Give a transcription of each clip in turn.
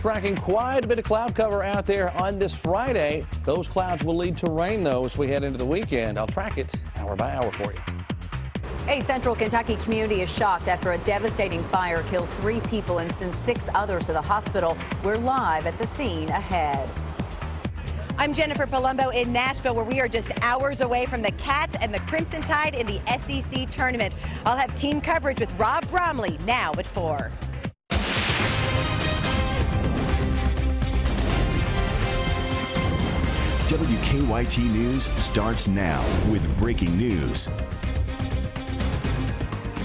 Tracking quite a bit of cloud cover out there on this Friday. Those clouds will lead to rain, though, as we head into the weekend. I'll track it hour by hour for you. A central Kentucky community is shocked after a devastating fire kills 3 people and sends 6 others to the hospital. We're live at the scene ahead. I'm Jennifer Palumbo in Nashville, where we are just hours away from the Cats and the Crimson Tide in the SEC tournament. I'll have team coverage with Rob Bromley now at 4. WKYT News starts now with breaking news.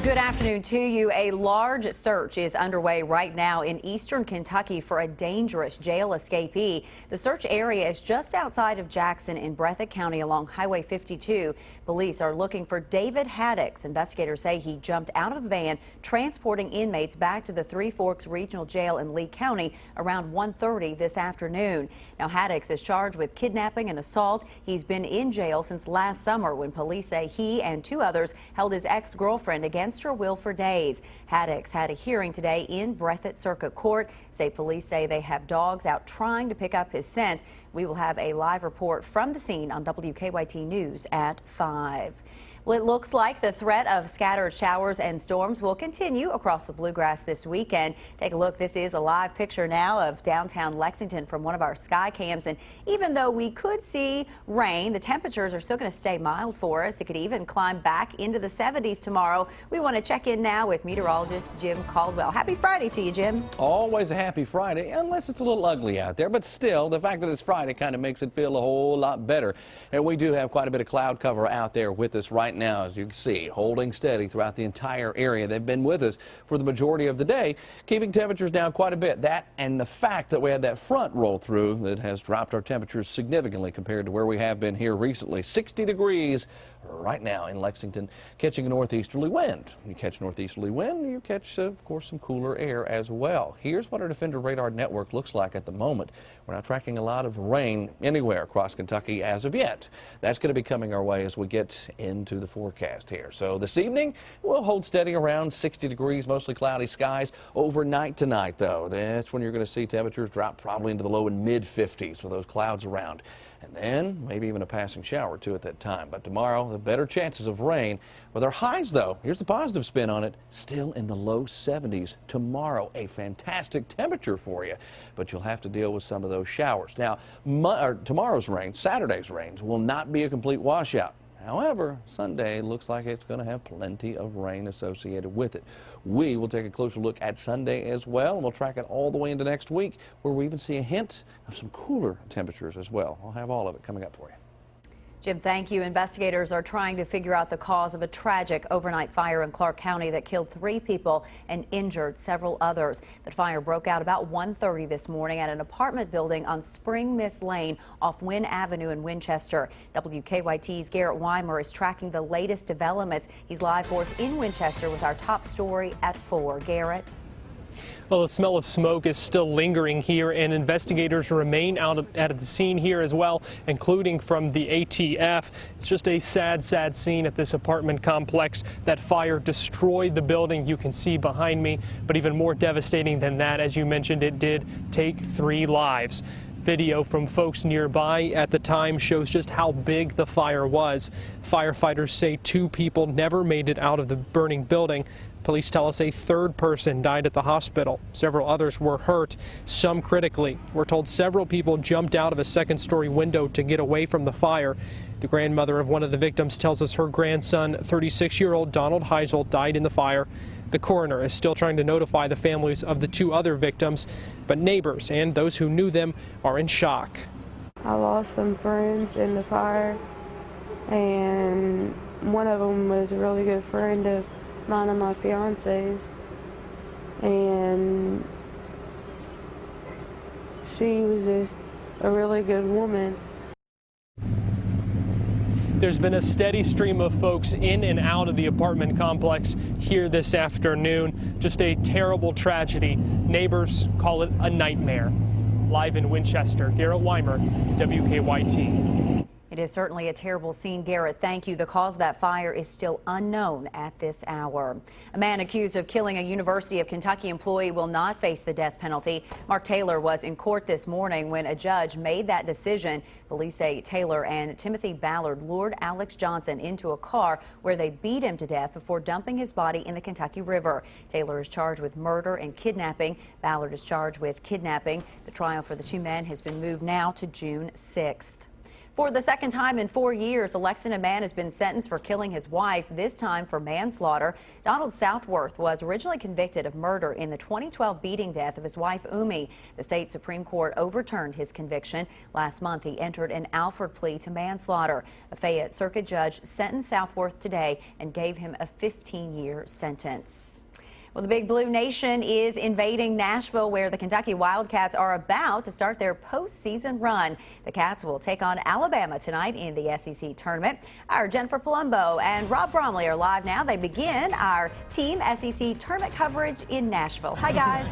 Good afternoon to you. A large search is underway right now in eastern Kentucky for a dangerous jail escapee. The search area is just outside of Jackson in Breathitt County along Highway 52. Police are looking for David Haddix. Investigators say he jumped out of a van transporting inmates back to the Three Forks Regional Jail in Lee County around 1:30 this afternoon. Now, Haddix is charged with kidnapping and assault. He's been in jail since last summer when police say he and 2 others held his ex-girlfriend against her will for days. Haddix had a hearing today in Breathitt Circuit Court. Police say they have dogs out trying to pick up his scent. We will have a live report from the scene on WKYT News at 5. Well, it looks like the threat of scattered showers and storms will continue across the Bluegrass this weekend. Take a look. This is a live picture now of downtown Lexington from one of our sky cams. And even though we could see rain, the temperatures are still going to stay mild for us. It could even climb back into the 70s tomorrow. We want to check in now with meteorologist Jim Caldwell. Happy Friday to you, Jim. Always a happy Friday, unless it's a little ugly out there. But still, the fact that it's Friday kind of makes it feel a whole lot better. And we do have quite a bit of cloud cover out there with us right now, as you can see, holding steady throughout the entire area. They've been with us for the majority of the day, keeping temperatures down quite a bit. That and the fact that we had that front roll through that has dropped our temperatures significantly compared to where we have been here recently. 60 degrees right now in Lexington, catching a northeasterly wind. You catch northeasterly wind, you catch, of course, some cooler air as well. Here's what our Defender radar network looks like at the moment. We're not tracking a lot of rain anywhere across Kentucky as of yet. That's going to be coming our way as we get into the forecast here. So this evening, we'll hold steady around 60 degrees, mostly cloudy skies. Overnight tonight, though, that's when you're going to see temperatures drop probably into the low and mid 50s with those clouds around. And then maybe even a passing shower, too, at that time. But tomorrow, the better chances of rain. With our highs, though, here's the positive spin on it, still in the low 70s. Tomorrow, a fantastic temperature for you. But you'll have to deal with some of those showers. Now, tomorrow's rain, Saturday's rains, will not be a complete washout. However, Sunday looks like it's going to have plenty of rain associated with it. We will take a closer look at Sunday as well, and we'll track it all the way into next week, where we even see a hint of some cooler temperatures as well. I'll have all of it coming up for you. Jim, thank you. Investigators are trying to figure out the cause of a tragic overnight fire in Clark County that killed 3 people and injured several others. The fire broke out about 1:30 this morning at an apartment building on Spring Miss Lane off Wynn Avenue in Winchester. WKYT's Garrett Weimer is tracking the latest developments. He's live for us in Winchester with our top story at 4. Garrett. Well, the smell of smoke is still lingering here, and investigators remain out at the scene here as well, including from the ATF. It's just a sad, sad scene at this apartment complex. That fire destroyed the building you can see behind me, but even more devastating than that, as you mentioned, it did take 3 lives. Video from folks nearby at the time shows just how big the fire was. Firefighters say 2 people never made it out of the burning building. Police tell us a 3rd person died at the hospital. Several others were hurt, some critically. We're told several people jumped out of a 2nd-story window to get away from the fire. The grandmother of one of the victims tells us her grandson, 36-year-old Donald Heisel, died in the fire. The coroner is still trying to notify the families of the 2 other victims, but neighbors and those who knew them are in shock. I lost some friends in the fire, and one of them was a really good friend of mine and my fiance's, and she was just a really good woman. There's been a steady stream of folks in and out of the apartment complex here this afternoon. Just a terrible tragedy. Neighbors call it a nightmare. Live in Winchester, Garrett Weimer, WKYT. It is certainly a terrible scene, Garrett. Thank you. The cause of that fire is still unknown at this hour. A man accused of killing a University of Kentucky employee will not face the death penalty. Mark Taylor was in court this morning when a judge made that decision. Police say Taylor and Timothy Ballard lured Alex Johnson into a car where they beat him to death before dumping his body in the Kentucky River. Taylor is charged with murder and kidnapping. Ballard is charged with kidnapping. The trial for the two men has been moved now to June 6th. For the second time in 4 years, a Lexington man has been sentenced for killing his wife, this time for manslaughter. Donald Southworth was originally convicted of murder in the 2012 beating death of his wife, Umi. The state Supreme Court overturned his conviction. Last month, he entered an Alford plea to manslaughter. A Fayette Circuit judge sentenced Southworth today and gave him a 15-year sentence. Well, the Big Blue Nation is invading Nashville, where the Kentucky Wildcats are about to start their postseason run. The Cats will take on Alabama tonight in the SEC tournament. Our Jennifer Palumbo and Rob Bromley are live now. They begin our Team SEC tournament coverage in Nashville. Hi, guys.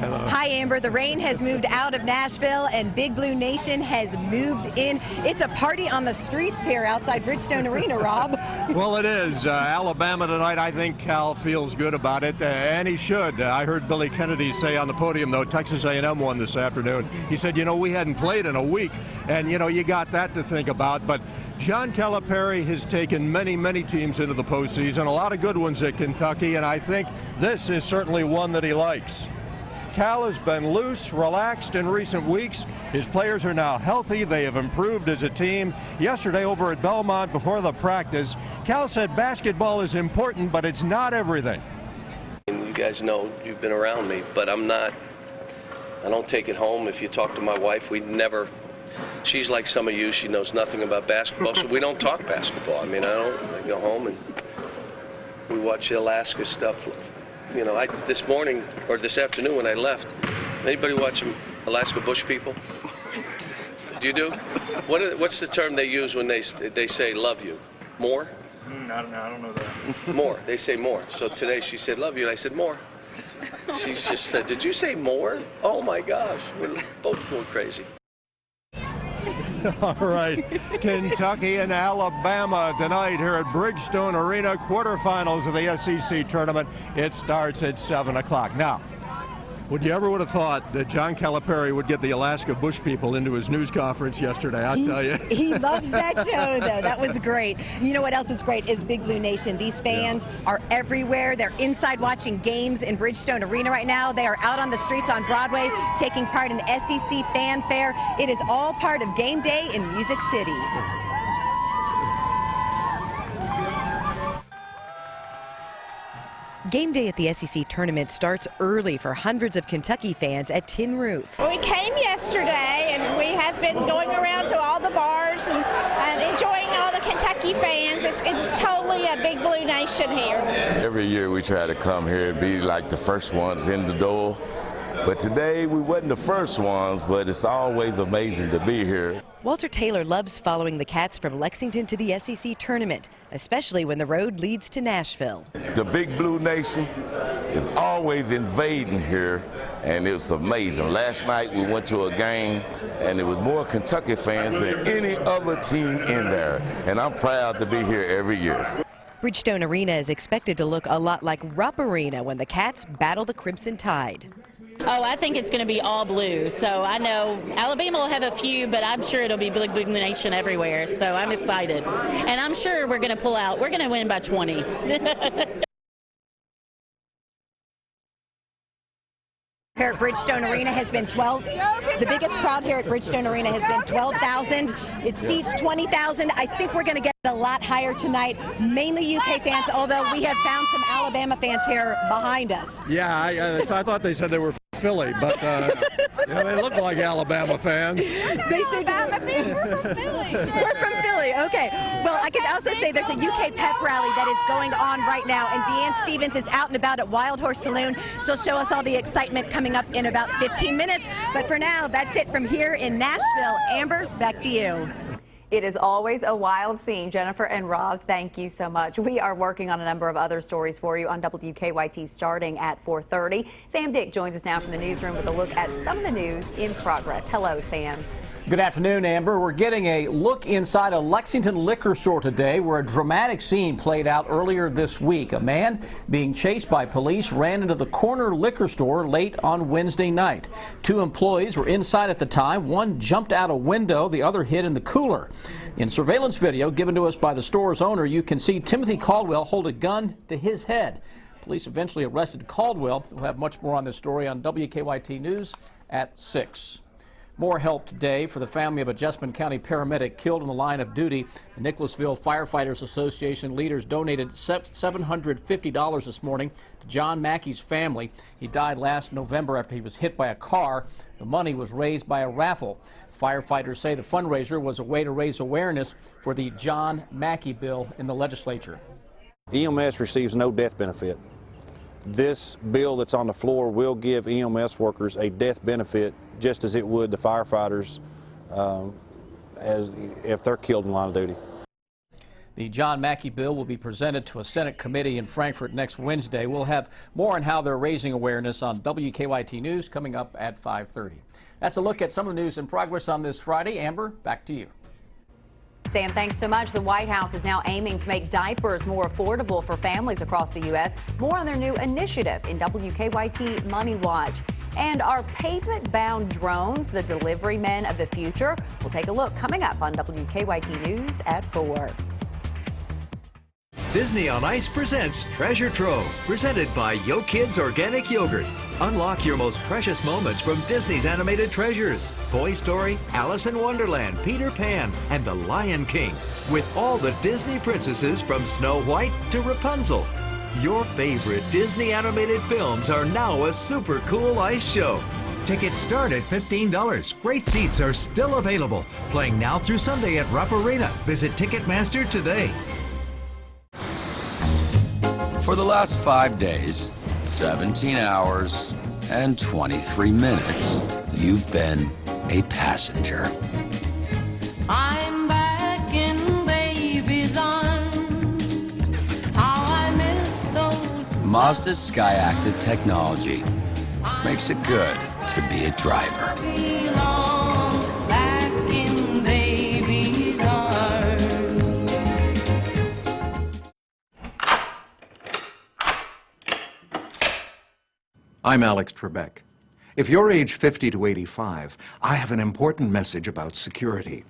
Hello. Hi, Amber. The rain has moved out of Nashville and Big Blue Nation has moved in. It's a party on the streets here outside Bridgestone Arena, Rob. Well, it is. Alabama tonight, I think Cal feels good about it, and he should. I heard Billy Kennedy say on the podium, though, Texas A&M won this afternoon. He said, you know, we hadn't played in a week, and, you know, you got that to think about. But John Calipari has taken many, many teams into the postseason, a lot of good ones at Kentucky, and I think this is certainly one that he likes. Cal has been loose, relaxed in recent weeks. His players are now healthy. They have improved as a team. Yesterday over at Belmont before the practice, Cal said basketball is important, but it's not everything. You guys know, you've been around me, but I don't take it home. If you talk to my wife, she's like some of you, she knows nothing about basketball, so we don't talk basketball. I go home and we watch the Alaska stuff. You know, this morning or this afternoon when I left, anybody watching Alaska Bush People? Do you do? What's the term they use when they say love you? More? I don't know that. More. They say more. So today she said love you, and I said more. She just said, did you say more? Oh my gosh, we're both going crazy. All right, Kentucky and Alabama tonight here at Bridgestone Arena, quarterfinals of the SEC tournament. It starts at 7 o'clock. Now, would you ever would have thought that John Calipari would get the Alaska Bush People into his news conference yesterday? I'll tell you. He loves that show, though. That was great. You know what else is great is Big Blue Nation. These fans are everywhere. They're inside watching games in Bridgestone Arena right now. They are out on the streets on Broadway taking part in SEC fanfare. It is all part of game day in Music City. Game day at the SEC tournament starts early for hundreds of Kentucky fans at Tin Roof. We came yesterday and we have been going around to all the bars and enjoying all the Kentucky fans. It's totally a Big Blue Nation here. Every year we try to come here and be like the first ones in the door. But today we wasn't the first ones, but it's always amazing to be here. Walter Taylor loves following the Cats from Lexington to the SEC tournament, especially when the road leads to Nashville. The Big Blue Nation is always invading here, and it's amazing. Last night we went to a game, and it was more Kentucky fans than any other team in there, and I'm proud to be here every year. Bridgestone Arena is expected to look a lot like Rupp Arena when the Cats battle the Crimson Tide. Oh, I think it's going to be all blue. So I know Alabama will have a few, but I'm sure it'll be Big Blue Nation everywhere. So I'm excited. And I'm sure we're going to pull out. We're going to win by 20. Here at Bridgestone Arena has been 12. The biggest crowd here at Bridgestone Arena has been 12,000. It seats 20,000. I think we're going to get a lot higher tonight, mainly UK fans, although we have found some Alabama fans here behind us. Yeah, so I thought they said they were from Philly, but they look like Alabama fans. They should Alabama fans. We're from Philly. We're from Philly. Okay. Well, I can also say there's a UK pep rally that is going on right now, and Deanne Stevens is out and about at Wild Horse Saloon. She'll show us all the excitement coming up in about 15 minutes. But for now, that's it from here in Nashville. Amber, back to you. It is always a wild scene. Jennifer and Rob, thank you so much. We are working on a number of other stories for you on WKYT starting at 4:30. Sam Dick joins us now from the newsroom with a look at some of the news in progress. Hello, Sam. Good afternoon, Amber. We're getting a look inside a Lexington liquor store today where a dramatic scene played out earlier this week. A man being chased by police ran into the corner liquor store late on Wednesday night. 2 employees were inside at the time. One jumped out a window, the other hid in the cooler. In surveillance video given to us by the store's owner, you can see Timothy Caldwell hold a gun to his head. Police eventually arrested Caldwell. We'll have much more on this story on WKYT News at 6. More help today for the family of a Jessamine County paramedic killed in the line of duty. The Nicholasville Firefighters Association leaders donated $750 this morning to John Mackey's family. He died last November after he was hit by a car. The money was raised by a raffle. Firefighters say the fundraiser was a way to raise awareness for the John Mackey bill in the legislature. EMS receives no death benefit. This bill that's on the floor will give EMS workers a death benefit just as it would the firefighters as if they're killed in line of duty. The John Mackey bill will be presented to a Senate committee in Frankfort next Wednesday. We'll have more on how they're raising awareness on WKYT News coming up at 5:30. That's a look at some of the news in progress on this Friday. Amber, back to you. Sam, thanks so much. The White House is now aiming to make diapers more affordable for families across the U.S. More on their new initiative in WKYT Money Watch. And are pavement-bound drones the delivery men of the future? We'll take a look coming up on WKYT News at 4. Disney on Ice presents Treasure Trove, presented by Yo Kids Organic Yogurt. Unlock your most precious moments from Disney's animated treasures. Toy Story, Alice in Wonderland, Peter Pan, and The Lion King. With all the Disney princesses from Snow White to Rapunzel. Your favorite Disney animated films are now a super cool ice show. Tickets start at $15. Great seats are still available. Playing now through Sunday at Rupp Arena. Visit Ticketmaster today. For the last 5 days, 17 hours, and 23 minutes, you've been a passenger. I'm back in baby's arms. How I miss those. Mazda's Skyactiv technology makes it good to be a driver. Back in baby's arms. I'm Alex Trebek. If you're age 50 to 85, I have an important message about security.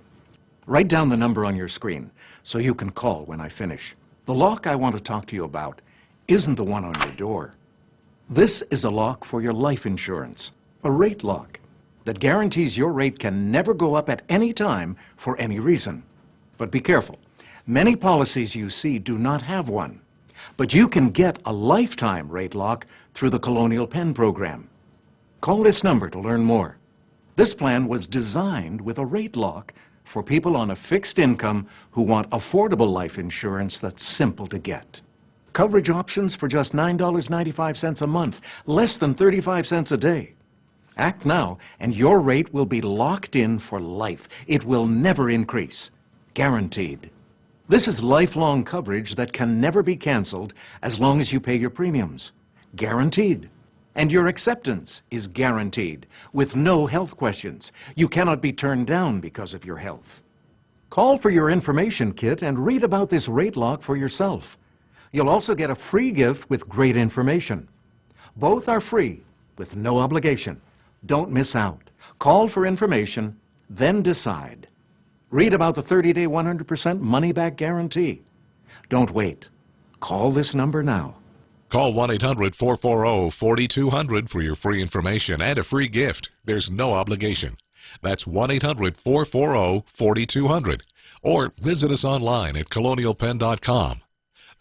Write down the number on your screen so you can call when I finish. The lock I want to talk to you about isn't the one on your door. This is a lock for your life insurance, a rate lock that guarantees your rate can never go up at any time for any reason. But be careful. Many policies you see do not have one. But you can get a lifetime rate lock through the Colonial Penn program. Call this number to learn more. This plan was designed with a rate lock for people on a fixed income who want affordable life insurance that's simple to get. Coverage options for just $9.95 a month, less than 35 cents a day. Act now and your rate will be locked in for life. It will never increase. Guaranteed. This is lifelong coverage that can never be canceled as long as you pay your premiums. Guaranteed. And your acceptance is guaranteed, with no health questions. You cannot be turned down because of your health. Call for your information kit and read about this rate lock for yourself. You'll also get a free gift with great information. Both are free, with no obligation. Don't miss out. Call for information, then decide. Read about the 30-day 100% money-back guarantee. Don't wait. Call this number now. Call 1-800-440-4200 for your free information and a free gift. There's no obligation. That's 1-800-440-4200. Or visit us online at colonialpenn.com.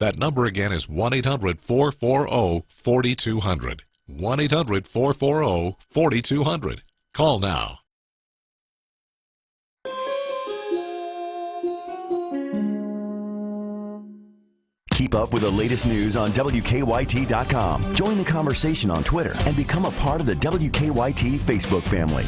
That number again is 1-800-440-4200. 1-800-440-4200. Call now. Keep up with the latest news on WKYT.com. Join the conversation on Twitter and become a part of the WKYT Facebook family.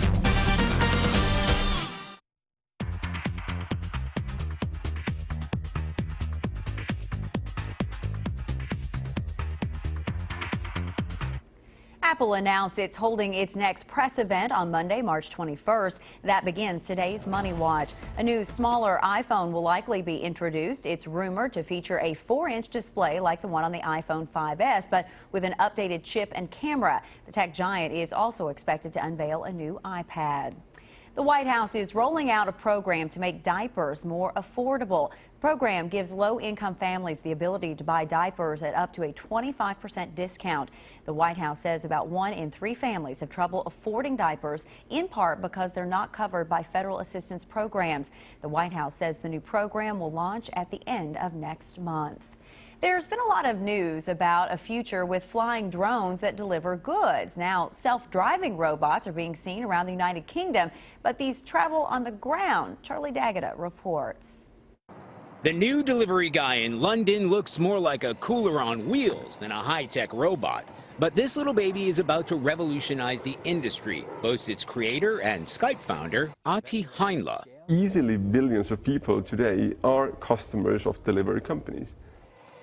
Apple announced it's holding its next press event on Monday, March 21st. That begins today's Money Watch. A new, smaller iPhone will likely be introduced. It's rumored to feature a 4-inch display like the one on the iPhone 5S, but with an updated chip and camera. The tech giant is also expected to unveil a new iPad. The White House is rolling out a program to make diapers more affordable. The program gives low-income families the ability to buy diapers at up to a 25% discount. The White House says about 1 in 3 families have trouble affording diapers, in part because they're not covered by federal assistance programs. The White House says the new program will launch at the end of next month. There's been a lot of news about a future with flying drones that deliver goods. Now, self-driving robots are being seen around the United Kingdom, but these travel on the ground. Charlie D'Agata reports. The new delivery guy in London looks more like a cooler on wheels than a high-tech robot. But this little baby is about to revolutionize the industry, boasts its creator and Skype founder, Ati Heinle. Easily billions of people today are customers of delivery companies.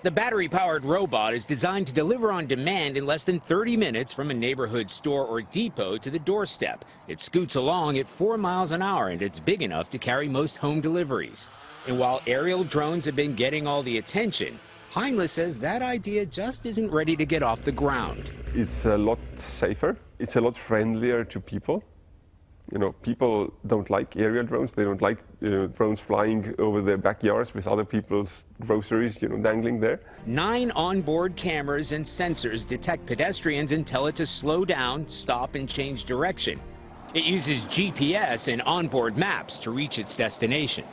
The battery-powered robot is designed to deliver on demand in less than 30 minutes from a neighborhood store or depot to the doorstep. It scoots along at 4 miles an hour, and it's big enough to carry most home deliveries. And while aerial drones have been getting all the attention, Heinle says that idea just isn't ready to get off the ground. It's a lot safer. It's a lot friendlier to people. You know, people don't like aerial drones. They don't like drones flying over their backyards with other people's groceries, dangling there. 9 onboard cameras and sensors detect pedestrians and tell it to slow down, stop, and change direction. It uses GPS and onboard maps to reach its destination.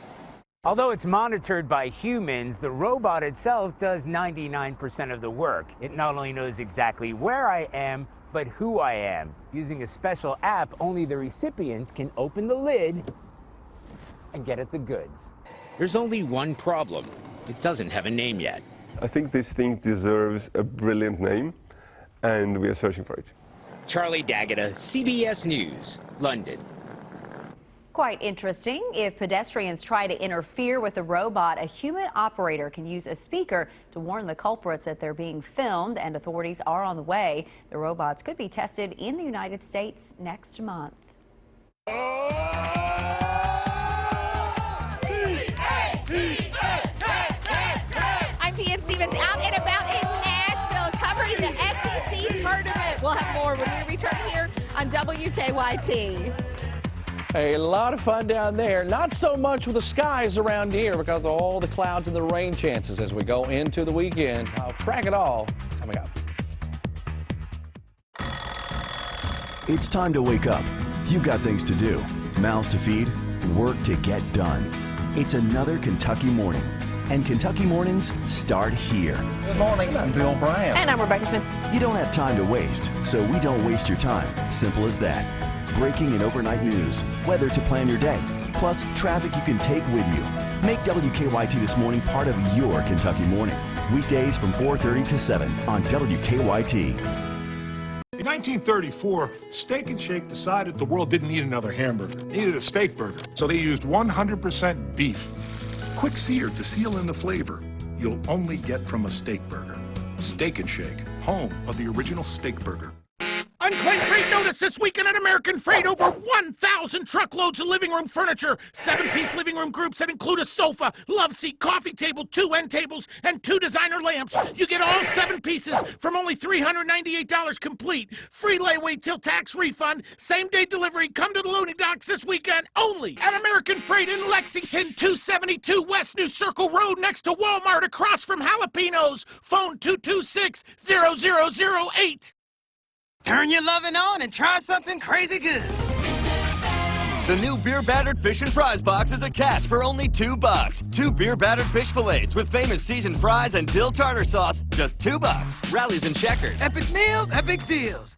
Although it's monitored by humans, the robot itself does 99% of the work. It not only knows exactly where I am, but who I am. Using a special app, only the recipient can open the lid and get at the goods. There's only one problem. It doesn't have a name yet. I think this thing deserves a brilliant name, and we are searching for it. Charlie D'Agata, CBS News, London. Quite interesting. If pedestrians try to interfere with the robot, a human operator can use a speaker to warn the culprits that they're being filmed, and authorities are on the way. The robots could be tested in the United States next month. I'm Deanne Stevens, out and about in Nashville covering the SEC tournament. We'll have more when we return here on WKYT. A lot of fun down there. Not so much with the skies around here because of all the clouds and the rain chances as we go into the weekend. I'll track it all coming up. It's time to wake up. You've got things to do, mouths to feed, work to get done. It's another Kentucky morning. And Kentucky mornings start here. Good morning. I'm Bill Bryant. And I'm Rebecca Smith. You don't have time to waste, so we don't waste your time. Simple as that. Breaking and overnight news, weather to plan your day, plus traffic you can take with you. Make WKYT This Morning part of your Kentucky morning. Weekdays from 4:30 to 7 on WKYT. In 1934, Steak and Shake decided the world didn't need another hamburger. It needed a steak burger. So they used 100% beef. Quick sear to seal in the flavor you'll only get from a steak burger. Steak and Shake, home of the original steak burger. Unclaimed freight notice this weekend at American Freight. Over 1,000 truckloads of living room furniture. 7-piece living room groups that include a sofa, love seat, coffee table, 2 end tables, and 2 designer lamps. You get all 7 pieces from only $398 complete. Free layaway till tax refund. Same-day delivery. Come to the loading docks this weekend only at American Freight in Lexington, 272 West New Circle Road next to Walmart across from Jalapenos. Phone 226-0008. Turn your loving on and try something crazy good. The new beer battered fish and fries box is a catch for only $2. 2 beer battered fish fillets with famous seasoned fries and dill tartar sauce, just $2. Rallies and checkers. Epic meals, epic deals.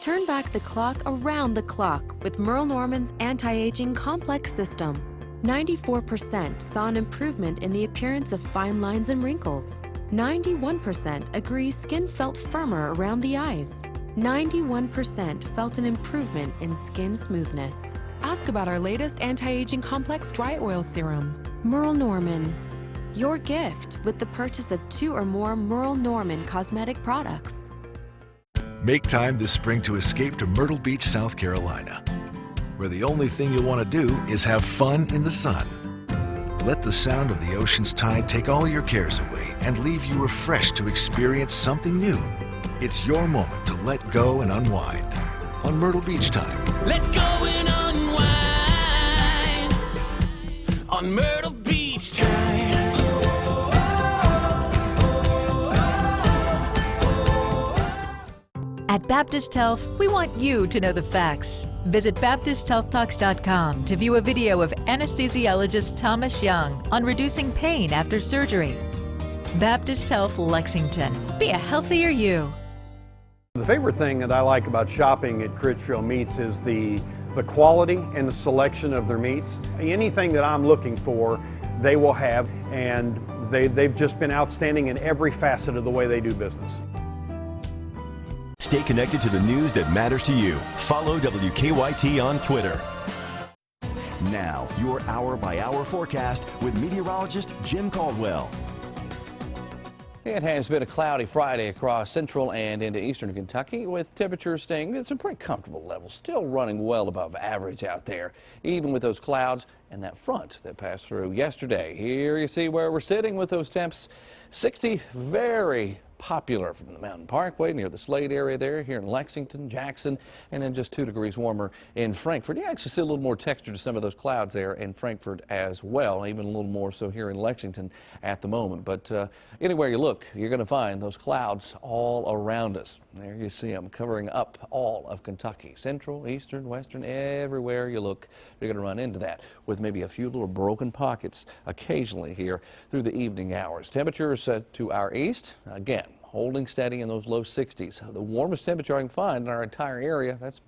Turn back the clock around the clock with Merle Norman's anti-aging complex system. 94% saw an improvement in the appearance of fine lines and wrinkles. 91% agree skin felt firmer around the eyes. 91% felt an improvement in skin smoothness. Ask about our latest anti-aging complex dry oil serum. Merle Norman. Your gift with the purchase of 2 or more Merle Norman cosmetic products. Make time this spring to escape to Myrtle Beach, South Carolina, where the only thing you'll want to do is have fun in the sun. Let the sound of the ocean's tide take all your cares away and leave you refreshed to experience something new. It's your moment to let go and unwind on Myrtle Beach Time. Let go and unwind on Myrtle Beach Time. At Baptist Health, we want you to know the facts. Visit BaptistHealthTalks.com to view a video of anesthesiologist Thomas Young on reducing pain after surgery. Baptist Health Lexington. Be a healthier you. The favorite thing that I like about shopping at Critchfield Meats is the quality and the selection of their meats. Anything that I'm looking for, they will have, and they've just been outstanding in every facet of the way they do business. Stay connected to the news that matters to you. Follow WKYT on Twitter. Now, your hour-by-hour forecast with meteorologist Jim Caldwell. It has been a cloudy Friday across central and into eastern Kentucky, with temperatures staying at some pretty comfortable levels, still running well above average out there, even with those clouds and that front that passed through yesterday. Here you see where we're sitting with those temps. 60, very popular from the Mountain Parkway near the Slade area there, here in Lexington, Jackson, and then just 2 degrees warmer in Frankfort. You actually see a little more texture to some of those clouds there in Frankfort as well, even a little more so here in Lexington at the moment. But anywhere you look, you're going to find those clouds all around us. There you see them covering up all of Kentucky, central, eastern, western, everywhere you look, you're going to run into that, with maybe a few little broken pockets occasionally here through the evening hours. Temperatures to our east, again, holding steady in those low 60s. The warmest temperature I can find in our entire area, that's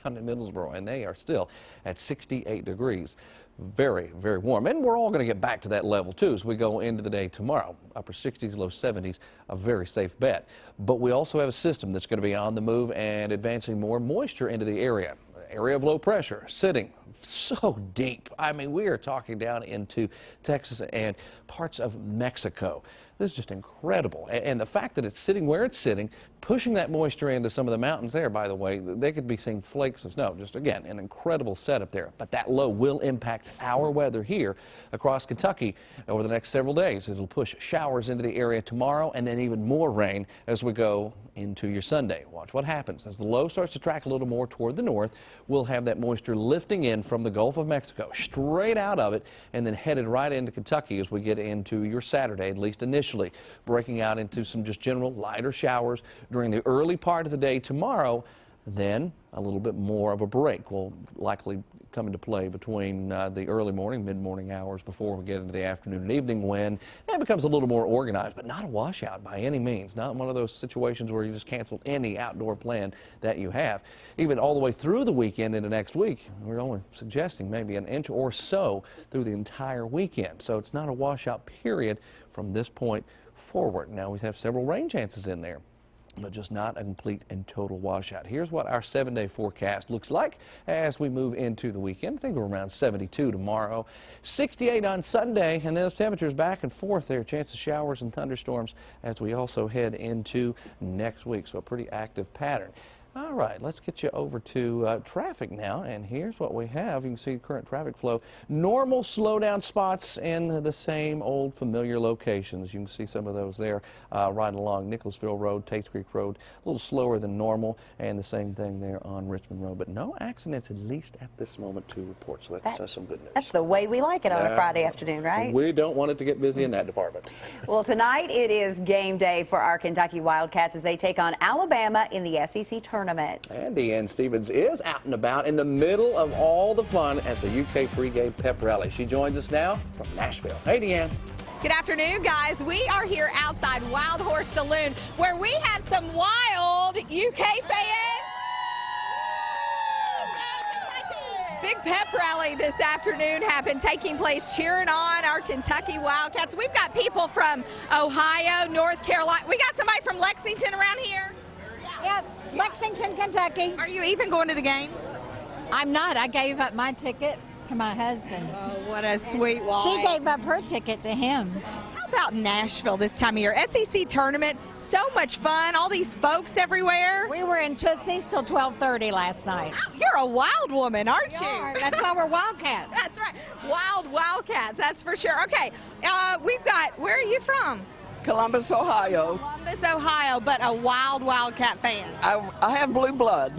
down in Middlesboro, and they are still at 68 degrees. Very, very warm. And we're all going to get back to that level, too, as we go into the day tomorrow. Upper 60s, low 70s, a very safe bet. But we also have a system that's going to be on the move and advancing more moisture into the area. Area of low pressure sitting so deep. I mean, we are talking down into Texas and parts of Mexico. This is just incredible. And the fact that it's sitting where it's sitting, pushing that moisture into some of the mountains there, by the way, they could be seeing flakes of snow. Just, again, an incredible setup there. But that low will impact our weather here across Kentucky over the next several days. It'll push showers into the area tomorrow, and then even more rain as we go into your Sunday. Watch what happens. As the low starts to track a little more toward the north, we'll have that moisture lifting in from the Gulf of Mexico, straight out of it, and then headed right into Kentucky as we get into your Saturday, at least initially, breaking out into some just general lighter showers during the early part of the day tomorrow. Then a little bit more of a break will likely come into play between the early morning, mid-morning hours before we get into the afternoon and evening, when it becomes a little more organized, but not a washout by any means. Not one of those situations where you just cancel any outdoor plan that you have. Even all the way through the weekend into next week, we're only suggesting maybe an inch or so through the entire weekend. So it's not a washout period from this point forward. Now we have several rain chances in there, but just not a complete and total washout. Here's what our 7-day forecast looks like as we move into the weekend. I think we're around 72 tomorrow, 68 on Sunday, and those temperatures back and forth there. Chance of showers and thunderstorms as we also head into next week. So a pretty active pattern. All right, let's get you over to traffic now, and here's what we have. You can see current traffic flow. Normal slowdown spots in the same old familiar locations. You can see some of those there right along Nicholasville Road, Tates Creek Road, a little slower than normal, and the same thing there on Richmond Road. But no accidents, at least at this moment, to report, so that's some good news. That's the way we like it on a Friday afternoon, right? We don't want it to get busy in that department. Well, tonight it is game day for our Kentucky Wildcats as they take on Alabama in the SEC tournament. And Deanne Stevens is out and about in the middle of all the fun at the UK pregame pep rally. She joins us now from Nashville. Hey, Deanne. Good afternoon, guys. We are here outside Wild Horse Saloon, where we have some wild UK fans. Big pep rally this afternoon happened, taking place, cheering on our Kentucky Wildcats. We've got people from Ohio, North Carolina. We got somebody from Lexington around here. Yep, Lexington, Kentucky. Are you even going to the game? I'm not. I gave up my ticket to my husband. Oh, what a sweet wife. She gave up her ticket to him. How about Nashville this time of year? SEC tournament, so much fun, all these folks everywhere. We were in Tootsie's till 12:30 last night. Oh, you're a wild woman, aren't you? That's why we're Wildcats. That's right. Wild Wildcats, that's for sure. Okay, we've got, where are you from? Columbus, Ohio. Columbus, Ohio, but a wild Wildcat fan. I have blue blood.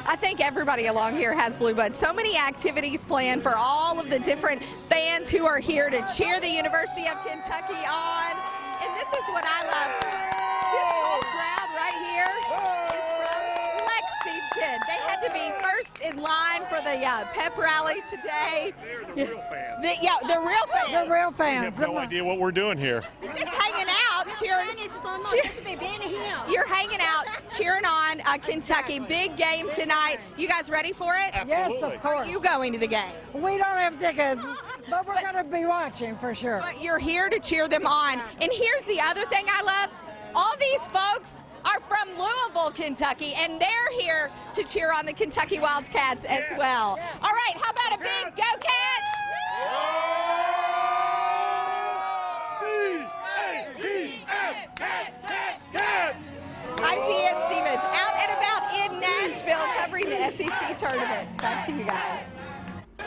I think everybody along here has blue blood. So many activities planned for all of the different fans who are here to cheer the University of Kentucky on. And this is what I love. This whole crowd right here is from Lexington. They had to be first in line for the pep rally today. They're the real fans. They're real fans. The real We fans. have no idea what we're doing here. Just hanging out, cheering. You're hanging out, cheering on Kentucky. Big game tonight. You guys ready for it? Yes, of course. Are you going to the game? We don't have tickets, but we're going to be watching for sure. But you're here to cheer them on. And here's the other thing I love. All these folks are from Louisville, Kentucky, and they're here to cheer on the Kentucky Wildcats as well. All right, how about a big Go Cats? I'm Deanne Stevens, out and about in Nashville covering the SEC tournament. Back to you guys.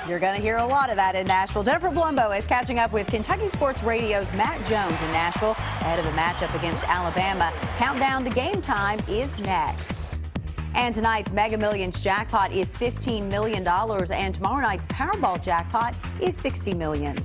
You're going to hear a lot of that in Nashville. Jennifer Blumbo is catching up with Kentucky Sports Radio's Matt Jones in Nashville ahead of the matchup against Alabama. Countdown to game time is next. And tonight's Mega Millions jackpot is $15 million, and tomorrow night's Powerball jackpot is $60 million.